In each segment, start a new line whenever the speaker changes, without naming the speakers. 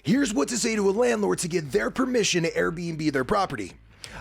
Here's what to say to a landlord to get their permission to Airbnb their property.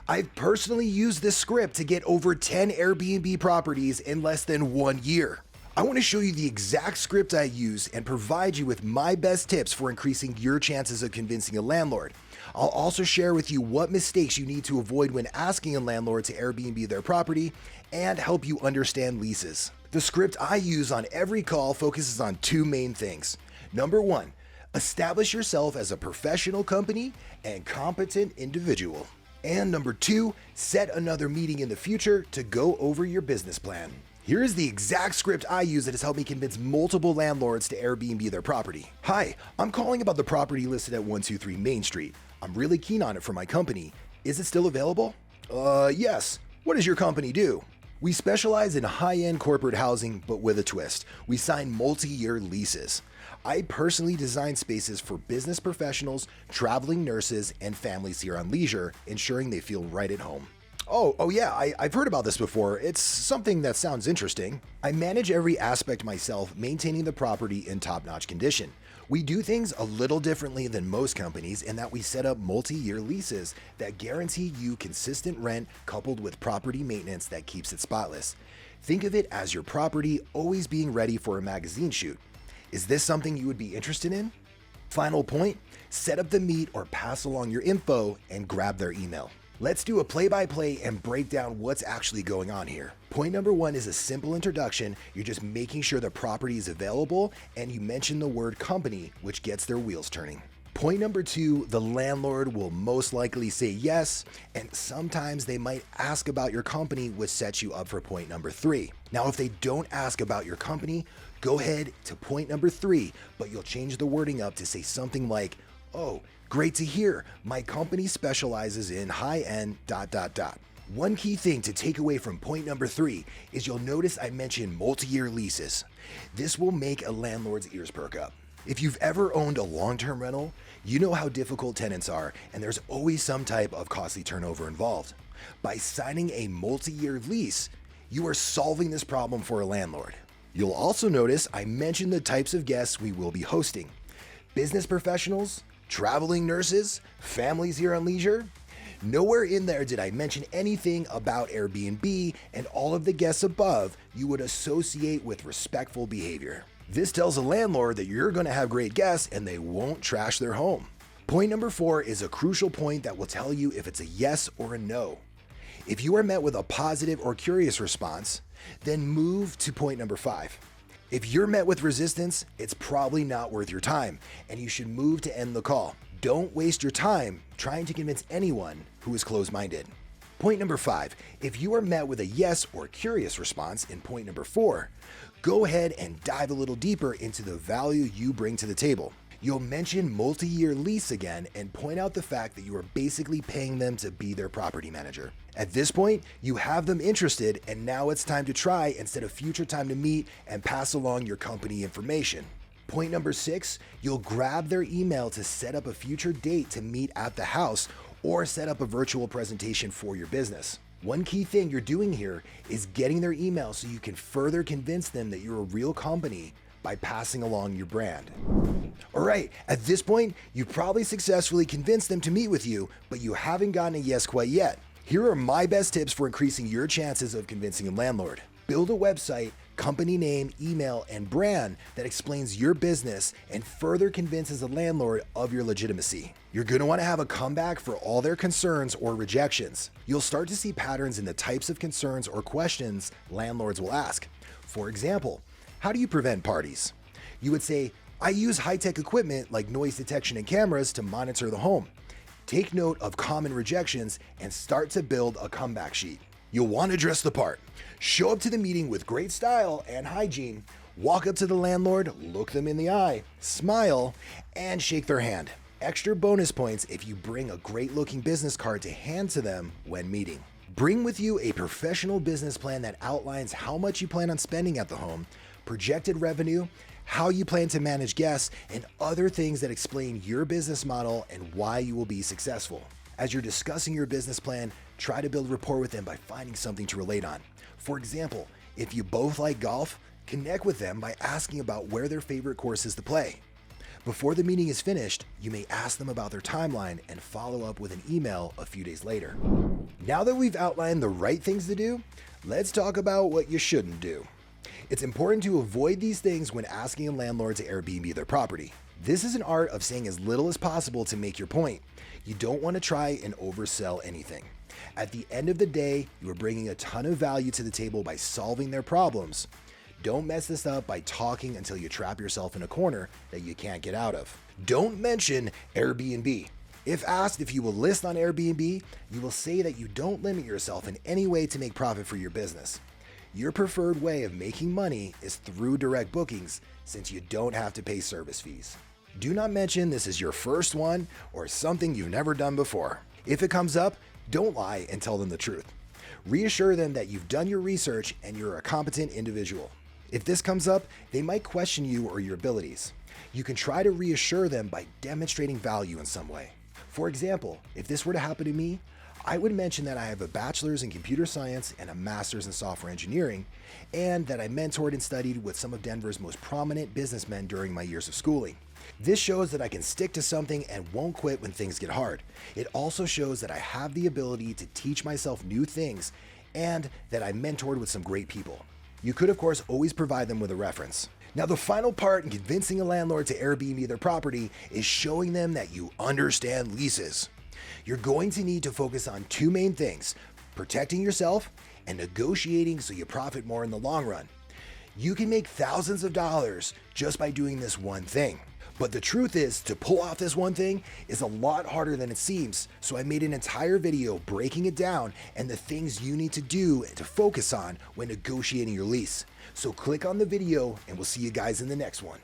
I've personally used this script to get over 10 Airbnb properties in less than 1 year. I want to show you the exact script I use and provide you with my best tips for increasing your chances of convincing a landlord. I'll also share with you what mistakes you need to avoid when asking a landlord to Airbnb their property and help you understand leases. The script I use on every call focuses on two main things. Number one, establish yourself as a professional company and competent individual. And number two, set another meeting in the future to go over your business plan. Here is the exact script I use that has helped me convince multiple landlords to Airbnb their property. Hi, I'm calling about the property listed at 123 Main Street. I'm really keen on it for my company. Is it still available? Yes. What does your company do? We specialize in high-end corporate housing, but with a twist. We sign multi-year leases. I personally design spaces for business professionals, traveling nurses, and families here on leisure, ensuring they feel right at home. Oh yeah, I've heard about this before. It's something that sounds interesting. I manage every aspect myself, maintaining the property in top-notch condition. We do things a little differently than most companies in that we set up multi-year leases that guarantee you consistent rent coupled with property maintenance that keeps it spotless. Think of it as your property always being ready for a magazine shoot. Is this something you would be interested in? Final point, set up the meet or pass along your info and grab their email. Let's do a play-by-play and break down what's actually going on here. Point number one is a simple introduction. You're just making sure the property is available and you mention the word company, which gets their wheels turning. Point number two, the landlord will most likely say yes, and sometimes they might ask about your company, which sets you up for point number three. Now, if they don't ask about your company, go ahead to point number three, but you'll change the wording up to say something like, oh, great to hear. My company specializes in high-end ... One key thing to take away from point number three is you'll notice I mentioned multi-year leases. This will make a landlord's ears perk up. If you've ever owned a long-term rental, you know how difficult tenants are, and there's always some type of costly turnover involved. By signing a multi-year lease, you are solving this problem for a landlord. You'll also notice I mentioned the types of guests we will be hosting. Business professionals, traveling nurses, families here on leisure. Nowhere in there did I mention anything about Airbnb, and all of the guests above you would associate with respectful behavior. This tells a landlord that you're going to have great guests and they won't trash their home. Point number four is a crucial point that will tell you if it's a yes or a no. If you are met with a positive or curious response, then move to point number five. If you're met with resistance, it's probably not worth your time, and you should move to end the call. Don't waste your time trying to convince anyone who is closed-minded. Point number five, if you are met with a yes or curious response in point number four, go ahead and dive a little deeper into the value you bring to the table. You'll mention multi-year lease again and point out the fact that you are basically paying them to be their property manager. At this point, you have them interested, and now it's time to try instead of future time to meet and pass along your company information. Point number six, you'll grab their email to set up a future date to meet at the house or set up a virtual presentation for your business. One key thing you're doing here is getting their email so you can further convince them that you're a real company by passing along your brand. All right, at this point, you've probably successfully convinced them to meet with you, but you haven't gotten a yes quite yet. Here are my best tips for increasing your chances of convincing a landlord. Build a website, company name, email, and brand that explains your business and further convinces a landlord of your legitimacy. You're going to want to have a comeback for all their concerns or rejections. You'll start to see patterns in the types of concerns or questions landlords will ask. For example, how do you prevent parties? You would say, I use high-tech equipment like noise detection and cameras to monitor the home. Take note of common rejections and start to build a comeback sheet. You'll want to dress the part. Show up to the meeting with great style and hygiene. Walk up to the landlord, look them in the eye, smile, and shake their hand. Extra bonus points if you bring a great-looking business card to hand to them when meeting. Bring with you a professional business plan that outlines how much you plan on spending at the home, projected revenue, how you plan to manage guests, and other things that explain your business model and why you will be successful. As you're discussing your business plan, try to build rapport with them by finding something to relate on. For example, if you both like golf, connect with them by asking about where their favorite course is to play. Before the meeting is finished, you may ask them about their timeline and follow up with an email a few days later. Now that we've outlined the right things to do, let's talk about what you shouldn't do. It's important to avoid these things when asking a landlord to Airbnb their property. This is an art of saying as little as possible to make your point. You don't want to try and oversell anything. At the end of the day, you are bringing a ton of value to the table by solving their problems. Don't mess this up by talking until you trap yourself in a corner that you can't get out of. Don't mention Airbnb. If asked if you will list on Airbnb, you will say that you don't limit yourself in any way to make profit for your business. Your preferred way of making money is through direct bookings, since you don't have to pay service fees. Do not mention this is your first one or something you've never done before. If it comes up, don't lie and tell them the truth. Reassure them that you've done your research and you're a competent individual. If this comes up, they might question you or your abilities. You can try to reassure them by demonstrating value in some way. For example, if this were to happen to me, I would mention that I have a bachelor's in computer science and a master's in software engineering, and that I mentored and studied with some of Denver's most prominent businessmen during my years of schooling. This shows that I can stick to something and won't quit when things get hard. It also shows that I have the ability to teach myself new things and that I mentored with some great people. You could, of course, always provide them with a reference. Now, the final part in convincing a landlord to Airbnb their property is showing them that you understand leases. You're going to need to focus on two main things: protecting yourself and negotiating so you profit more in the long run. You can make thousands of dollars just by doing this one thing. But the truth is, to pull off this one thing is a lot harder than it seems, so I made an entire video breaking it down and the things you need to do to focus on when negotiating your lease. So click on the video and we'll see you guys in the next one.